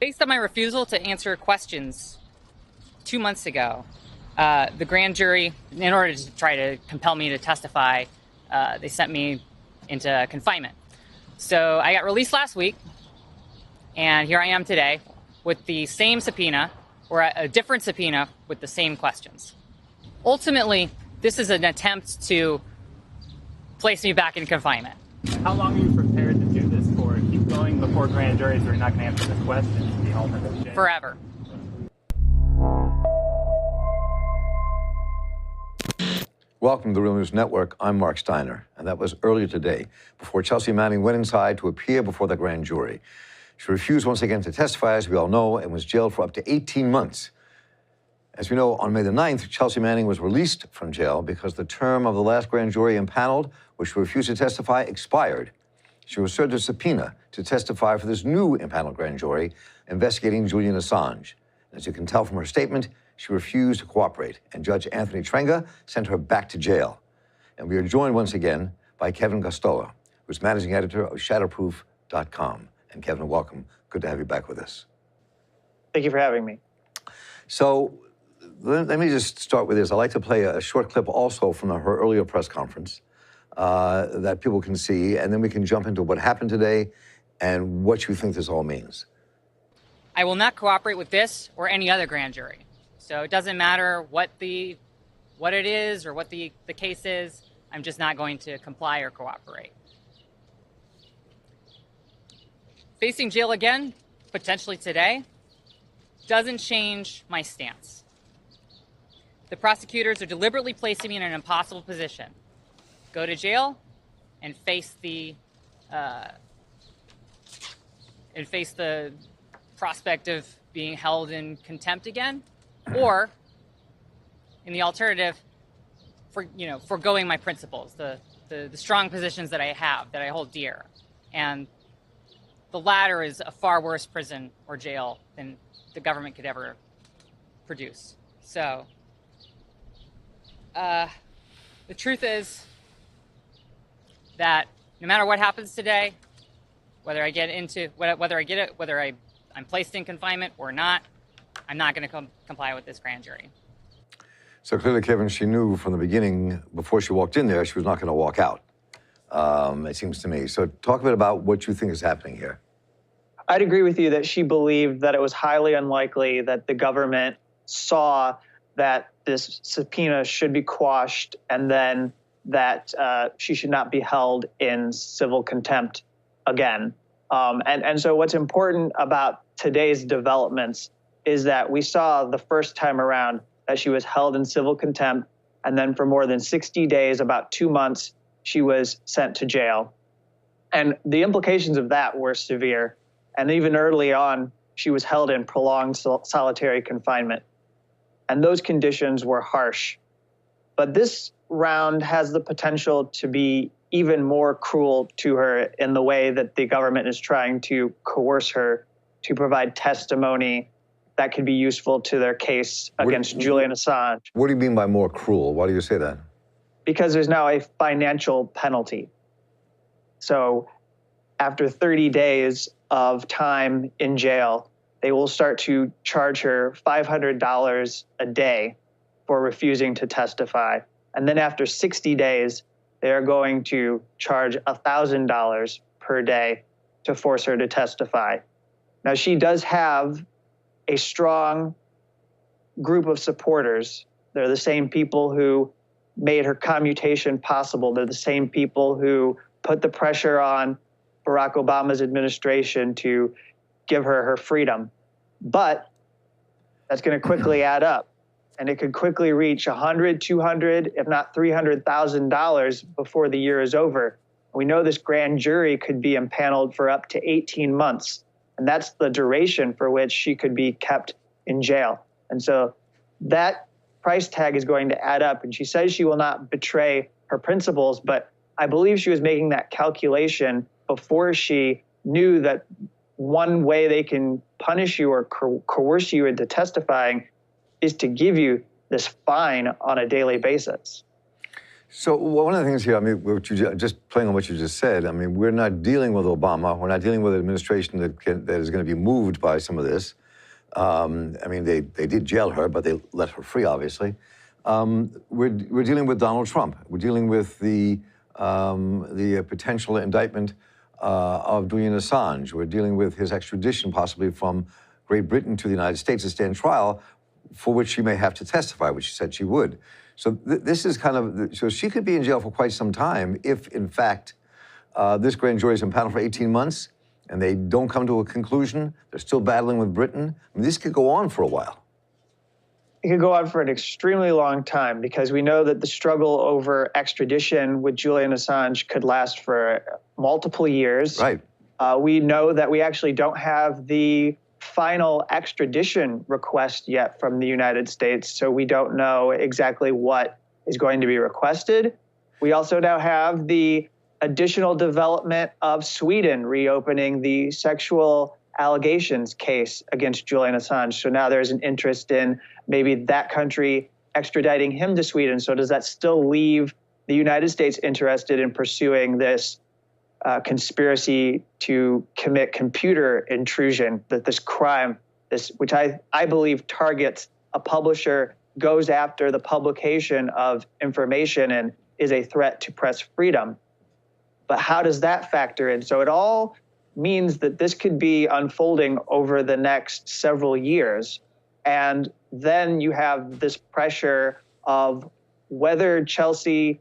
Based on my refusal to answer questions 2 months ago, the grand jury, in order to try to compel me to testify, they sent me into confinement. So I got released last week, and here I am today with the same subpoena, or a different subpoena with the same questions. Ultimately, this is an attempt to place me back in confinement. How long are you prepared to do this for? Keep going before grand juries are not going to answer this question? The alternative. Forever. Welcome to the Real News Network. I'm Mark Steiner, and that was earlier today, before Chelsea Manning went inside to appear before the grand jury. She refused once again to testify, as we all know, and was jailed for up to 18 months. As we know, on May the 9th, Chelsea Manning was released from jail because the term of the last grand jury impaneled, which refused to testify, expired. She was served a subpoena to testify for this new impaneled grand jury investigating Julian Assange. As you can tell from her statement, she refused to cooperate, and Judge Anthony Trenga sent her back to jail. And we are joined once again by Kevin Gosztola, who's managing editor of Shadowproof.com. And Kevin, welcome. Good to have you back with us. Thank you for having me. So let me just start with this. I'd like to play a short clip also from her earlier press conference that people can see, and then we can jump into what happened today and what you think this all means. I will not cooperate with this or any other grand jury. So it doesn't matter what it is or what the case is. I'm just not going to comply or cooperate. Facing jail again, potentially today, doesn't change my stance. The prosecutors are deliberately placing me in an impossible position. Go to jail and face the prospect of being held in contempt again, or in the alternative, foregoing my principles, the strong positions that I have, that I hold dear. And the latter is a far worse prison or jail than the government could ever produce. So the truth is that no matter what happens today, whether I'm placed in confinement or not, I'm not going to comply with this grand jury. So clearly, Kevin, she knew from the beginning, before she walked in there, she was not going to walk out, it seems to me. So talk a bit about what you think is happening here. I'd agree with you that she believed that it was highly unlikely that the government saw that this subpoena should be quashed and then that she should not be held in civil contempt again. And so what's important about today's developments is that we saw the first time around that she was held in civil contempt, and then for more than 60 days, about 2 months, she was sent to jail. And the implications of that were severe. And even early on, she was held in prolonged solitary confinement. And those conditions were harsh. But this round has the potential to be even more cruel to her in the way that the government is trying to coerce her to provide testimony that could be useful to their case against Julian Assange. What do you mean by more cruel? Why do you say that? Because there's now a financial penalty. So after 30 days of time in jail, they will start to charge her $500 a day for refusing to testify. And then after 60 days, they are going to charge $1,000 per day to force her to testify. Now, she does have a strong group of supporters. They're the same people who made her commutation possible. They're the same people who put the pressure on Barack Obama's administration to give her her freedom. But that's going to quickly add up. And it could quickly reach $100,000, $200,000, if not $300,000 before the year is over. We know this grand jury could be impaneled for up to 18 months. And that's the duration for which she could be kept in jail. And so that price tag is going to add up. And she says she will not betray her principles, but I believe she was making that calculation before she knew that one way they can punish you or coerce you into testifying is to give you this fine on a daily basis. So one of the things here, I mean, just playing on what you just said, I mean, we're not dealing with Obama. We're not dealing with an administration that is going to be moved by some of this. I mean, they did jail her, but they let her free, obviously. We're dealing with Donald Trump. We're dealing with the potential indictment of Julian Assange. We're dealing with his extradition, possibly from Great Britain to the United States to stand trial, for which she may have to testify, which she said she would. So this is kind of, so she could be in jail for quite some time if, in fact, this grand jury is impaneled for 18 months and they don't come to a conclusion. They're still battling with Britain. I mean, this could go on for a while. It could go on for an extremely long time because we know that the struggle over extradition with Julian Assange could last for multiple years. Right. We know that we actually don't have the final extradition request yet from the United States, so we don't know exactly what is going to be requested. We also now have the additional development of Sweden reopening the sexual allegations case against Julian Assange. So now there's an interest in maybe that country extraditing him to Sweden. So does that still leave the United States interested in pursuing this conspiracy to commit computer intrusion, that this crime, which I believe targets a publisher, goes after the publication of information and is a threat to press freedom? But how does that factor in? So it all means that this could be unfolding over the next several years. And then you have this pressure of whether Chelsea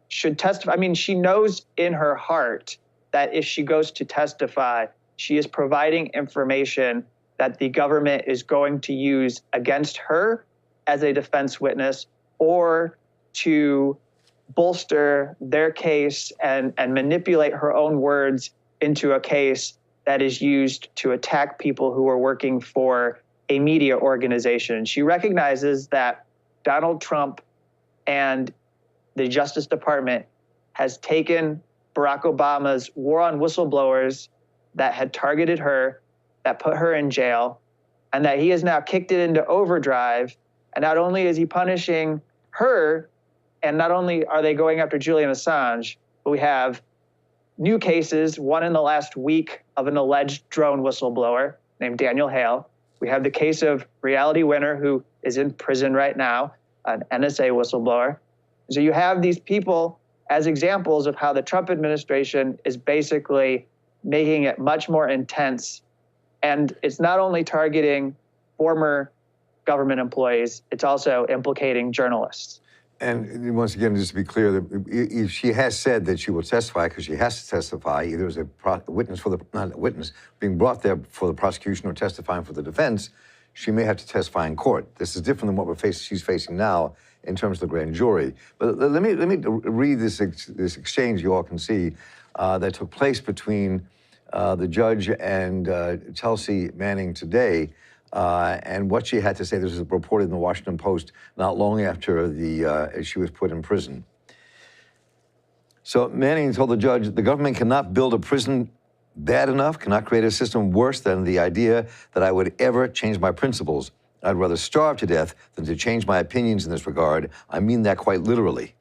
should testify. I mean, she knows in her heart that if she goes to testify, she is providing information that the government is going to use against her as a defense witness or to bolster their case and manipulate her own words into a case that is used to attack people who are working for a media organization. She recognizes that Donald Trump and the Justice Department has taken Barack Obama's war on whistleblowers that had targeted her, that put her in jail, and that he has now kicked it into overdrive. And not only is he punishing her, and not only are they going after Julian Assange, but we have new cases, one in the last week of an alleged drone whistleblower named Daniel Hale. We have the case of Reality Winner, who is in prison right now, an NSA whistleblower. So you have these people as examples of how the Trump administration is basically making it much more intense. And it's not only targeting former government employees, it's also implicating journalists. And once again, just to be clear, if she has said that she will testify because she has to testify, either as a witness for the, not a witness, being brought there for the prosecution or testifying for the defense, she may have to testify in court. This is different than what she's facing now in terms of the grand jury. But let me read this exchange you all can see that took place between the judge and Chelsea Manning today. And what she had to say. This was reported in the Washington Post not long after she was put in prison. So Manning told the judge, the government cannot build a prison bad enough, cannot create a system worse than the idea that I would ever change my principles. I'd rather starve to death than to change my opinions in this regard. I mean that quite literally.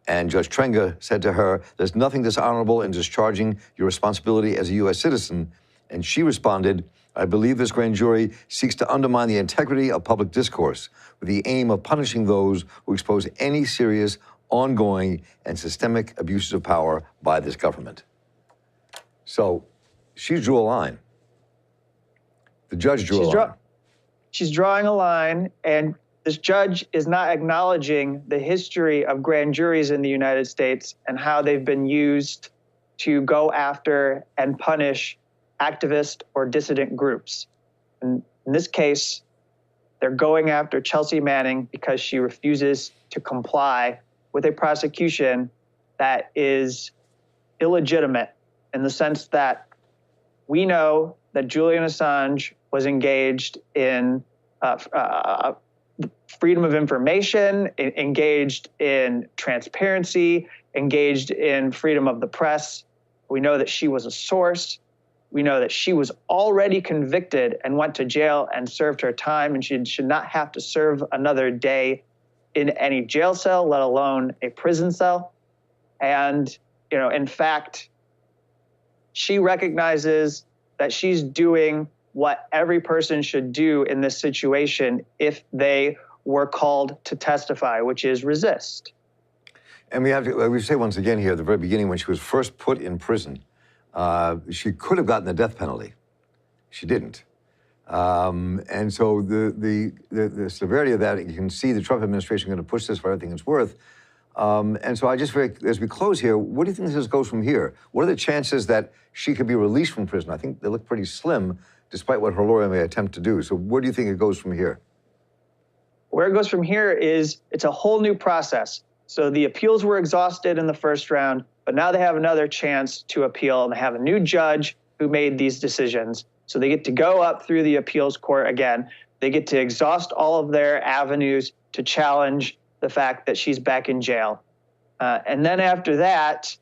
And Judge Trenga said to her, there's nothing dishonorable in discharging your responsibility as a U.S. citizen. And she responded, I believe this grand jury seeks to undermine the integrity of public discourse with the aim of punishing those who expose any serious, ongoing, and systemic abuses of power by this government. So she drew a line. The judge drew a line. She's drawing a line, and this judge is not acknowledging the history of grand juries in the United States and how they've been used to go after and punish activist or dissident groups. And in this case, they're going after Chelsea Manning because she refuses to comply with a prosecution that is illegitimate in the sense that we know that Julian Assange was engaged in freedom of information, engaged in transparency, engaged in freedom of the press. We know that she was a source. We know that she was already convicted and went to jail and served her time, and she should not have to serve another day in any jail cell, let alone a prison cell. And, in fact, she recognizes that she's doing what every person should do in this situation if they were called to testify, which is resist. And we say once again here at the very beginning, when she was first put in prison, she could have gotten the death penalty. She didn't. And so the severity of that, you can see the Trump administration going to push this for everything it's worth. And so as we close here, what do you think this goes from here? What are the chances that she could be released from prison? I think they look pretty slim, despite what her lawyer may attempt to do. So where do you think it goes from here? Where it goes from here is it's a whole new process. So the appeals were exhausted in the first round, but now they have another chance to appeal, and they have a new judge who made these decisions. So they get to go up through the appeals court again. They get to exhaust all of their avenues to challenge the fact that she's back in jail. And then after that,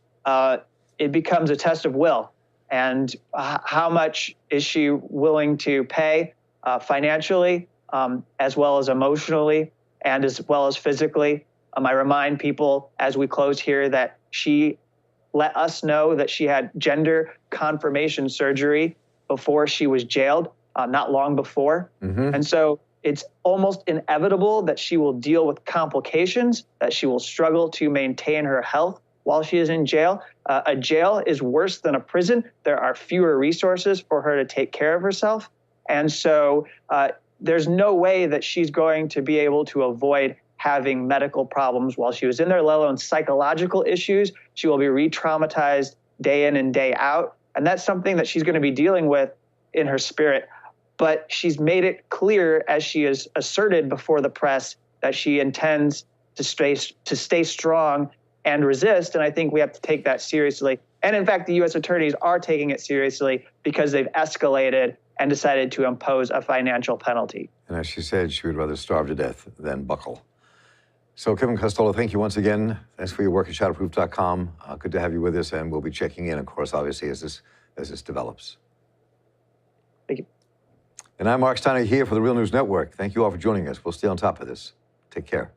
it becomes a test of will. And how much is she willing to pay financially, as well as emotionally, and as well as physically? I remind people as we close here that she let us know that she had gender confirmation surgery before she was jailed, not long before. Mm-hmm. And so it's almost inevitable that she will deal with complications, that she will struggle to maintain her health while she is in jail. A jail is worse than a prison. There are fewer resources for her to take care of herself. And so there's no way that she's going to be able to avoid having medical problems while she was in there, let alone psychological issues. She will be re-traumatized day in and day out. And that's something that she's going to be dealing with in her spirit. But she's made it clear, as she has asserted before the press, that she intends to stay strong and resist. And I think we have to take that seriously. And in fact, the U.S. attorneys are taking it seriously because they've escalated and decided to impose a financial penalty. And as she said, she would rather starve to death than buckle. So, Kevin Costello, thank you once again. Thanks for your work at Shatterproof.com. Good to have you with us, and we'll be checking in, of course, obviously, as this develops. Thank you. And I'm Mark Steiner here for the Real News Network. Thank you all for joining us. We'll stay on top of this. Take care.